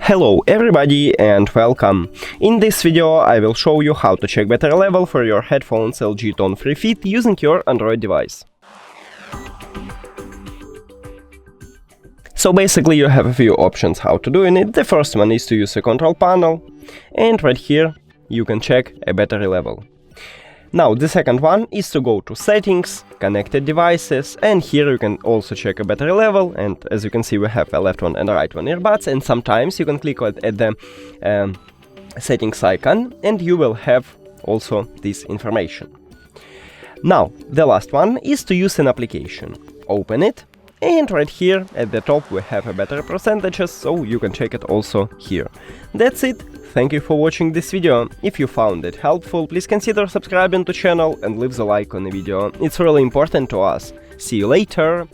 Hello everybody and welcome! In this video I will show you how to check battery level for your headphones LG Tone 3 Fit using your Android device. So basically you have a few options how to do it. The first one is to use a control panel, and right here you can check a battery level. Now the second one is to go to settings, connected devices, and here you can also check a battery level, and as you can see we have a left one and a right one earbuds, and sometimes you can click at the settings icon and you will have also this information. Now the last one is to use an application. Open it, and right here at the top we have a battery percentages, so you can check it also here. That's it. Thank you for watching this video. If you found it helpful, please consider subscribing to channel and leave the like on the video. It's really important to us. See you later!